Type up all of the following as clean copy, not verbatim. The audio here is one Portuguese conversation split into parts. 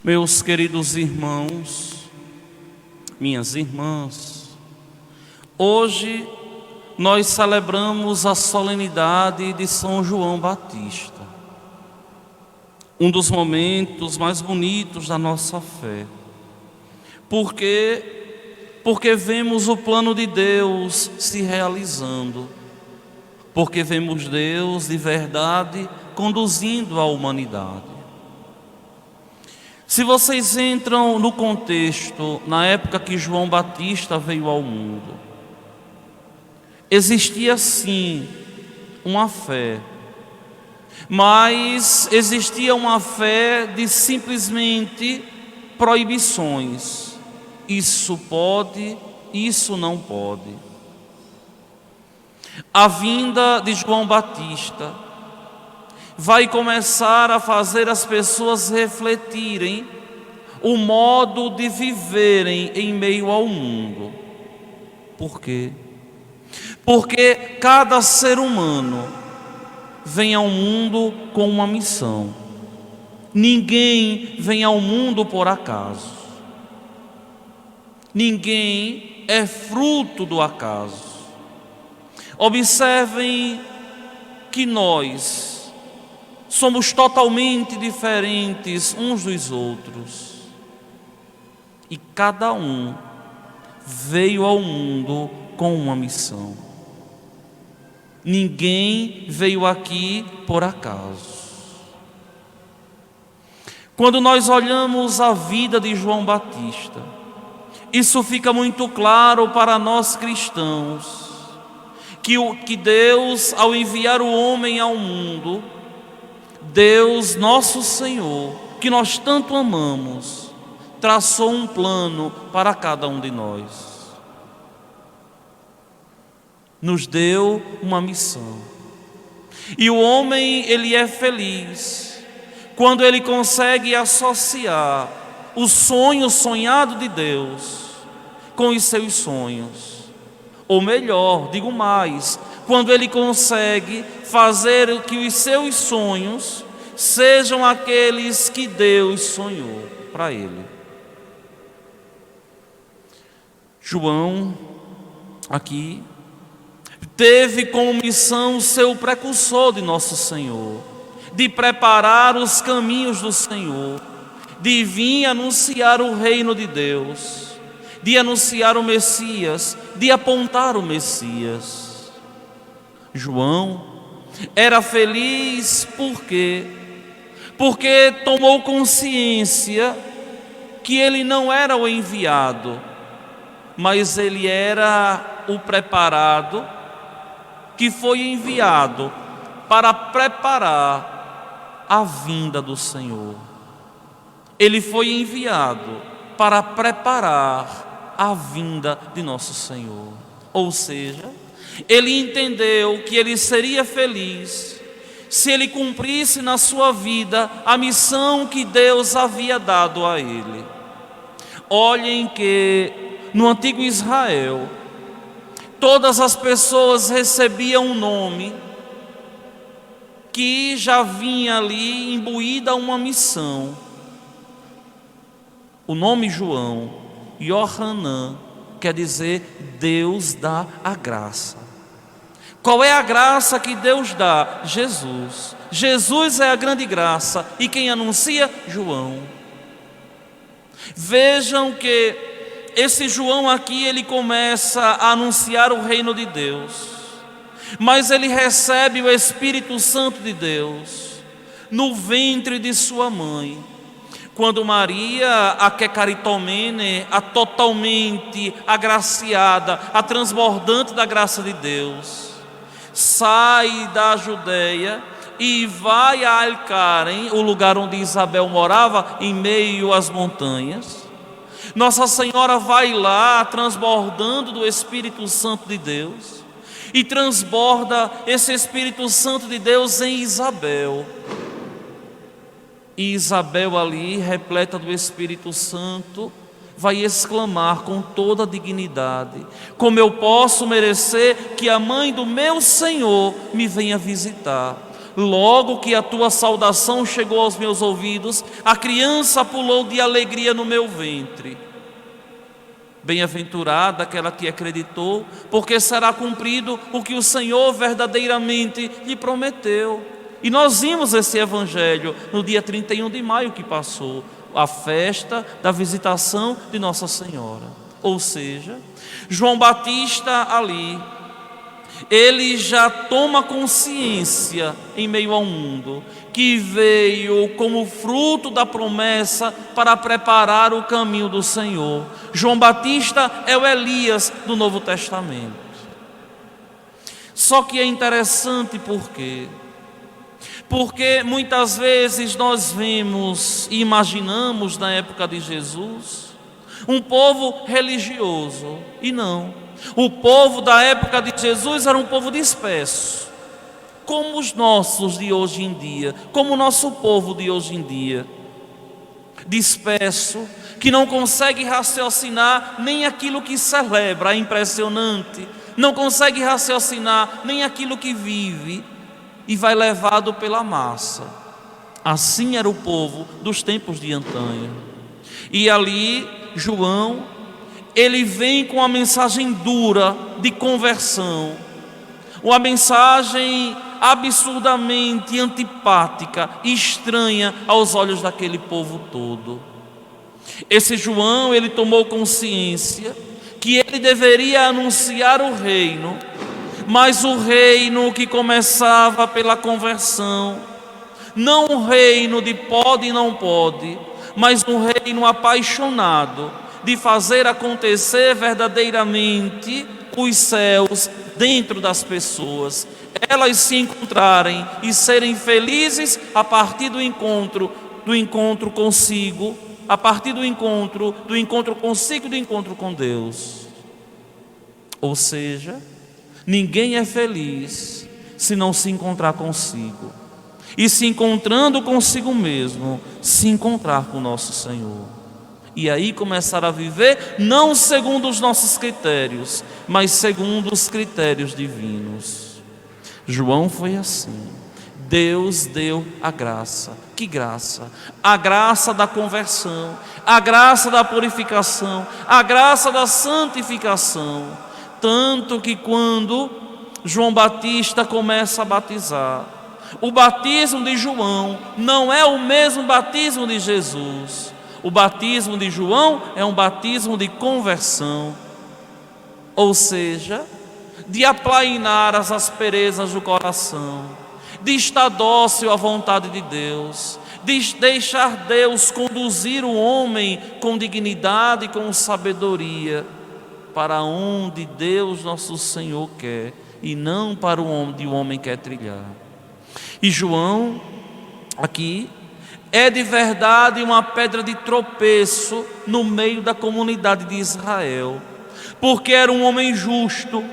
Meus queridos irmãos, minhas irmãs, hoje nós celebramos a solenidade de São João Batista, um dos momentos mais bonitos da nossa fé, porque vemos o plano de Deus se realizando, porque vemos Deus de verdade conduzindo a humanidade. Se vocês entram no contexto, na época que João Batista veio ao mundo, existia sim uma fé, mas existia uma fé de simplesmente proibições. Isso pode, isso não pode. A vinda de João Batista vai começar a fazer as pessoas refletirem o modo de viverem em meio ao mundo. Por quê? Porque cada ser humano vem ao mundo com uma missão. Ninguém vem ao mundo por acaso. Ninguém é fruto do acaso. Observem que nós somos totalmente diferentes uns dos outros. E cada um veio ao mundo com uma missão. Ninguém veio aqui por acaso. Quando nós olhamos a vida de João Batista, isso fica muito claro para nós cristãos, que Deus, ao enviar o homem ao mundo, Deus, nosso Senhor, que nós tanto amamos, traçou um plano para cada um de nós. Nos deu uma missão. E o homem, ele é feliz quando ele consegue associar o sonho sonhado de Deus com os seus sonhos. Ou melhor, digo mais, quando ele consegue fazer que os seus sonhos sejam aqueles que Deus sonhou para ele. João, aqui, teve como missão o seu precursor de nosso Senhor, de preparar os caminhos do Senhor, de vir anunciar o reino de Deus, de anunciar o Messias, de apontar o Messias. João era feliz porque tomou consciência que ele não era o enviado, mas ele era o preparado, que foi enviado para preparar a vinda do Senhor. Ele foi enviado para preparar a vinda de nosso Senhor. Ou seja, ele entendeu que ele seria feliz se ele cumprisse na sua vida a missão que Deus havia dado a ele. Olhem que no antigo Israel, todas as pessoas recebiam um nome que já vinha ali imbuída uma missão. O nome João, Yohanan, quer dizer Deus dá a graça. Qual é a graça que Deus dá? Jesus. Jesus é a grande graça. E quem anuncia? João. Vejam que esse João aqui, ele começa a anunciar o reino de Deus, mas ele recebe o Espírito Santo de Deus no ventre de sua mãe. Quando Maria, a Kekaritomene, a totalmente agraciada, a transbordante da graça de Deus, sai da Judeia e vai a Alcarem, o lugar onde Isabel morava, em meio às montanhas. Nossa Senhora vai lá, transbordando do Espírito Santo de Deus, e transborda esse Espírito Santo de Deus em Isabel. E Isabel ali, repleta do Espírito Santo, vai exclamar com toda a dignidade: como eu posso merecer que a mãe do meu Senhor me venha visitar? Logo que a tua saudação chegou aos meus ouvidos, a criança pulou de alegria no meu ventre. Bem-aventurada aquela que acreditou, porque será cumprido o que o Senhor verdadeiramente lhe prometeu. E nós vimos esse evangelho no dia 31 de maio que passou, a festa da visitação de Nossa Senhora. Ou seja, João Batista ali, ele já toma consciência em meio ao mundo que veio como fruto da promessa para preparar o caminho do Senhor. João Batista é o Elias do Novo Testamento. Só que é interessante porque muitas vezes nós vemos e imaginamos na época de Jesus um povo religioso, e não. O povo da época de Jesus era um povo disperso, como os nossos de hoje em dia, como o nosso povo de hoje em dia, disperso, que não consegue raciocinar nem aquilo que celebra, é impressionante, não consegue raciocinar nem aquilo que vive, e vai levado pela massa. Assim era o povo dos tempos de antanho. E ali João, ele vem com uma mensagem dura de conversão, uma mensagem absurdamente antipática e estranha aos olhos daquele povo todo. Esse João, ele tomou consciência que ele deveria anunciar o reino, mas o reino que começava pela conversão, não um reino de pode e não pode, mas um reino apaixonado de fazer acontecer verdadeiramente os céus dentro das pessoas, elas se encontrarem e serem felizes a partir do encontro consigo, a partir do encontro consigo e do encontro com Deus. Ou seja, ninguém é feliz se não se encontrar consigo, e se encontrando consigo mesmo, se encontrar com nosso Senhor, e aí começar a viver não segundo os nossos critérios, mas segundo os critérios divinos. João foi assim. Deus deu a graça. Que graça? A graça da conversão, a graça da purificação, a graça da santificação. Tanto que quando João Batista começa a batizar, o batismo de João não é o mesmo batismo de Jesus. O batismo de João é um batismo de conversão, ou seja, de aplainar as asperezas do coração, de estar dócil à vontade de Deus, de deixar Deus conduzir o homem com dignidade e com sabedoria para onde Deus nosso Senhor quer, e não para onde o homem quer trilhar. E João aqui é de verdade uma pedra de tropeço no meio da comunidade de Israel, porque era um homem justo,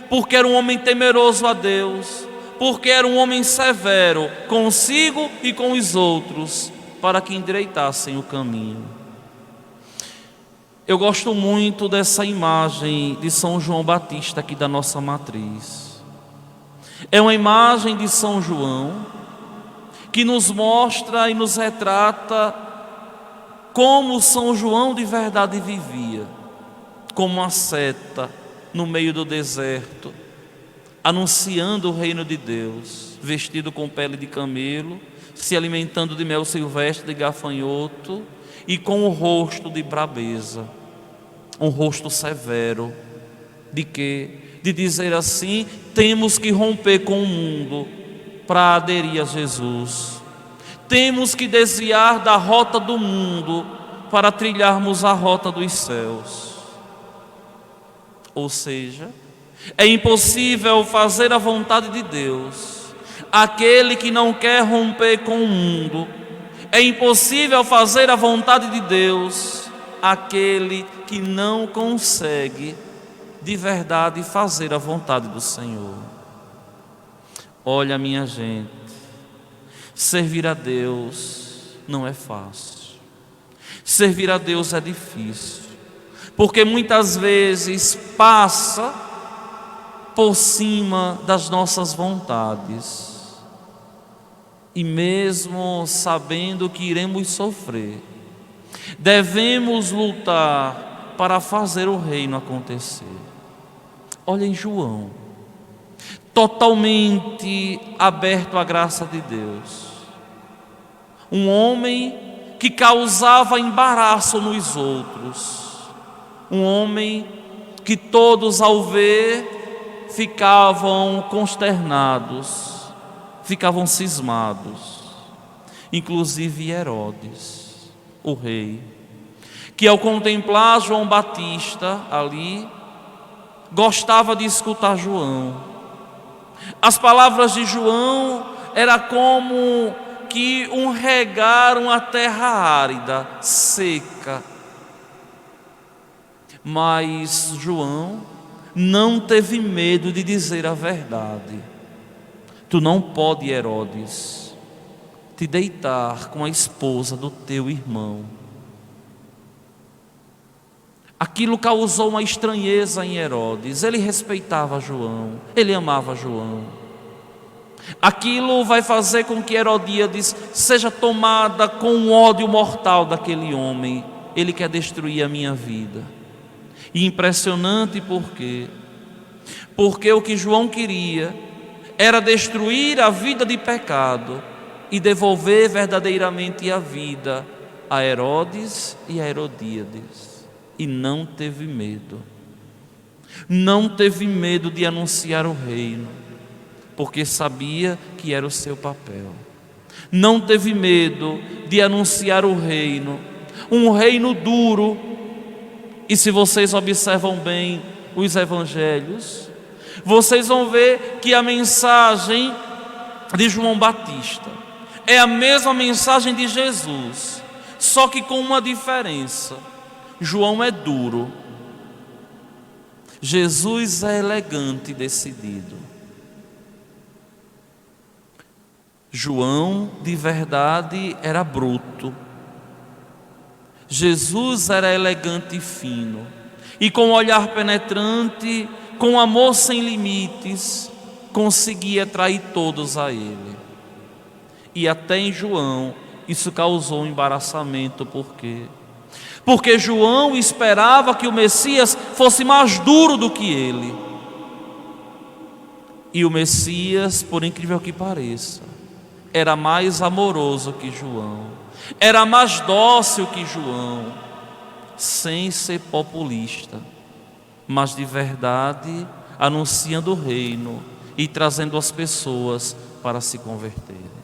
porque era um homem temeroso a Deus, porque era um homem severo consigo e com os outros, para que endireitassem o caminho. Eu gosto muito dessa imagem de São João Batista aqui da nossa matriz. É uma imagem de São João que nos mostra e nos retrata como São João de verdade vivia, como uma seta no meio do deserto, anunciando o reino de Deus, vestido com pele de camelo, se alimentando de mel silvestre de gafanhoto e com o rosto de brabeza, um rosto severo, de quê? De dizer assim: temos que romper com o mundo para aderir a Jesus, temos que desviar da rota do mundo para trilharmos a rota dos céus. Ou seja, é impossível fazer a vontade de Deus aquele que não quer romper com o mundo. É impossível fazer a vontade de Deus aquele que não consegue de verdade fazer a vontade do Senhor. Olha, minha gente, servir a Deus não é fácil. Servir a Deus é difícil, porque muitas vezes passa por cima das nossas vontades. E mesmo sabendo que iremos sofrer, devemos lutar para fazer o reino acontecer. Olhem João, totalmente aberto à graça de Deus. Um homem que causava embaraço nos outros. Um homem que todos ao ver ficavam consternados, ficavam cismados. Inclusive Herodes, o rei, que ao contemplar João Batista ali, gostava de escutar João. As palavras de João era como que um regar uma terra árida, seca. Mas João não teve medo de dizer a verdade. Tu não pode, Herodes, te deitar com a esposa do teu irmão. Aquilo causou uma estranheza em Herodes. Ele respeitava João, ele amava João. Aquilo vai fazer com que Herodíades seja tomada com um ódio mortal daquele homem. Ele quer destruir a minha vida. E impressionante por quê? Porque o que João queria era destruir a vida de pecado e devolver verdadeiramente a vida a Herodes e a Herodíades. E não teve medo. Não teve medo de anunciar o reino, porque sabia que era o seu papel. Não teve medo de anunciar o reino, um reino duro. E se vocês observam bem os evangelhos, vocês vão ver que a mensagem de João Batista é a mesma mensagem de Jesus, só que com uma diferença. João é duro, Jesus é elegante e decidido. João, de verdade, era bruto. Jesus era elegante e fino, e com um olhar penetrante, com amor sem limites, conseguia atrair todos a ele. E até em João isso causou um embaraçamento. Por quê? Porque João esperava que o Messias fosse mais duro do que ele. E o Messias, por incrível que pareça, era mais amoroso que João, era mais dócil que João, sem ser populista, mas de verdade anunciando o reino e trazendo as pessoas para se converterem.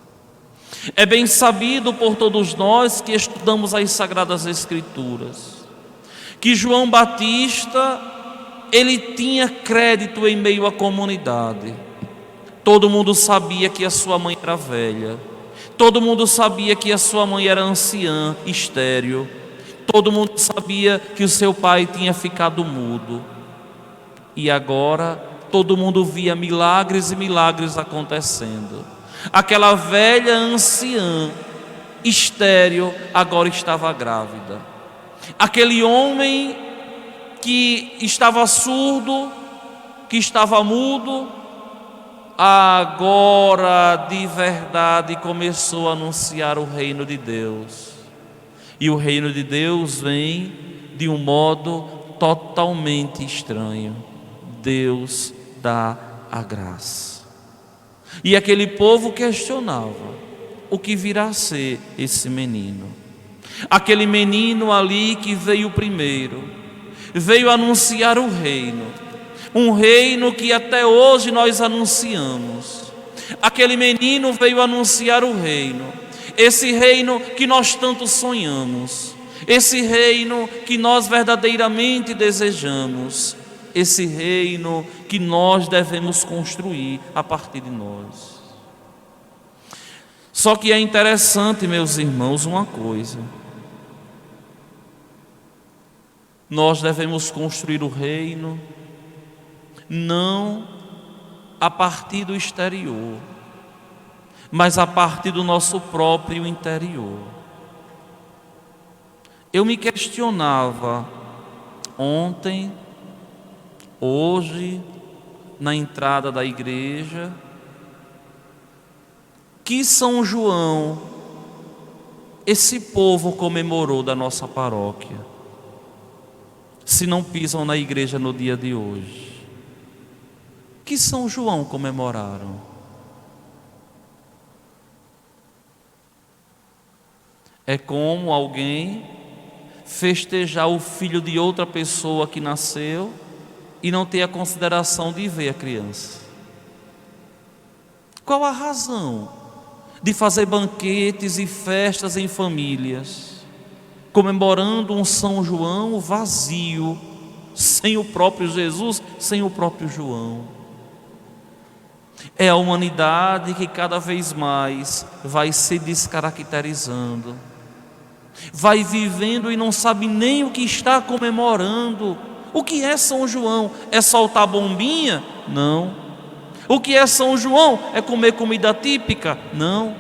É bem sabido por todos nós que estudamos as Sagradas Escrituras, que João Batista, ele tinha crédito em meio à comunidade. Todo mundo sabia que a sua mãe era velha, todo mundo sabia que a sua mãe era anciã, estéril, todo mundo sabia que o seu pai tinha ficado mudo. E agora todo mundo via milagres e milagres acontecendo. Aquela velha anciã, estéril, agora estava grávida. Aquele homem que estava surdo, que estava mudo, agora de verdade começou a anunciar o reino de Deus. E o reino de Deus vem de um modo totalmente estranho. Deus dá a graça. E aquele povo questionava: o que virá a ser esse menino? Aquele menino ali que veio primeiro, veio anunciar o reino, um reino que até hoje nós anunciamos. Aquele menino veio anunciar o reino, esse reino que nós tanto sonhamos, esse reino que nós verdadeiramente desejamos, esse reino que nós devemos construir a partir de nós. Só que é interessante, meus irmãos, uma coisa: nós devemos construir o reino não a partir do exterior, mas a partir do nosso próprio interior. Eu me questionava ontem, hoje, na entrada da igreja, que São João esse povo comemorou da nossa paróquia, se não pisam na igreja no dia de hoje? Que São João comemoraram? É como alguém festejar o filho de outra pessoa que nasceu e não ter a consideração de ver a criança. Qual a razão de fazer banquetes e festas em famílias, comemorando um São João vazio, sem o próprio Jesus, sem o próprio João? É a humanidade que cada vez mais vai se descaracterizando, vai vivendo e não sabe nem o que está comemorando. O que é São João? É soltar bombinha? Não. O que é São João? É comer comida típica? Não.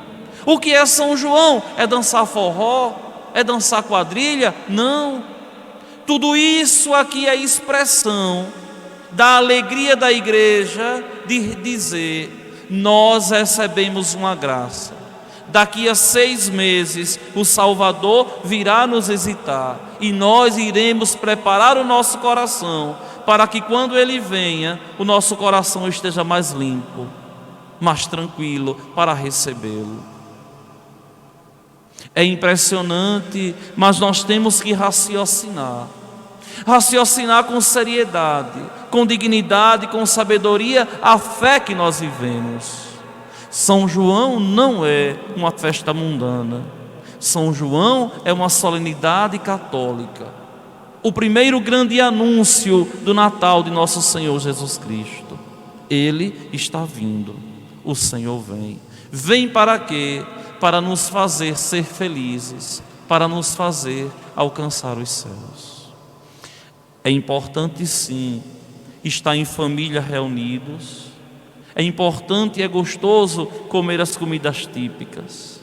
O que é São João? É dançar forró? É dançar quadrilha? Não. Tudo isso aqui é expressão da alegria da igreja de dizer: nós recebemos uma graça. Daqui a 6 meses o Salvador virá nos visitar e nós iremos preparar o nosso coração para que quando Ele venha, o nosso coração esteja mais limpo, mais tranquilo para recebê-lo. É impressionante, mas nós temos que raciocinar com seriedade, com dignidade, com sabedoria, a fé que nós vivemos. São João não é uma festa mundana. São João é uma solenidade católica. O primeiro grande anúncio do Natal de nosso Senhor Jesus Cristo. Ele está vindo, o Senhor vem. Vem para quê? Para nos fazer ser felizes, para nos fazer alcançar os céus. É importante sim estar em família reunidos. É importante e é gostoso comer as comidas típicas.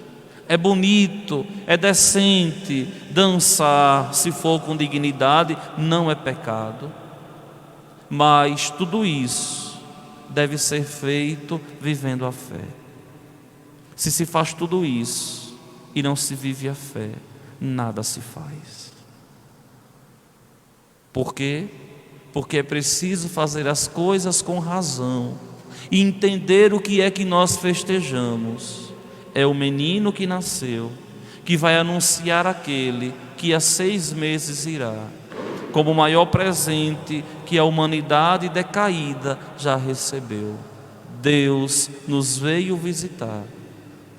É bonito, é decente dançar, se for com dignidade, não é pecado. Mas tudo isso deve ser feito vivendo a fé. Se se faz tudo isso e não se vive a fé, nada se faz. Por quê? Porque é preciso fazer as coisas com razão e entender o que é que nós festejamos. É o menino que nasceu, que vai anunciar aquele que há 6 meses irá, como o maior presente que a humanidade decaída já recebeu. Deus nos veio visitar,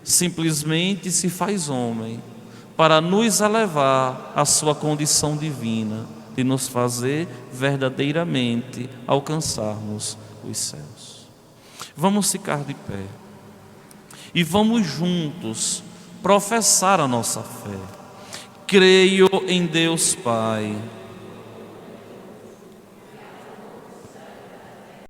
simplesmente se faz homem, para nos elevar à sua condição divina, de nos fazer verdadeiramente alcançarmos os céus. Vamos ficar de pé e vamos juntos professar a nossa fé. Creio em Deus Pai,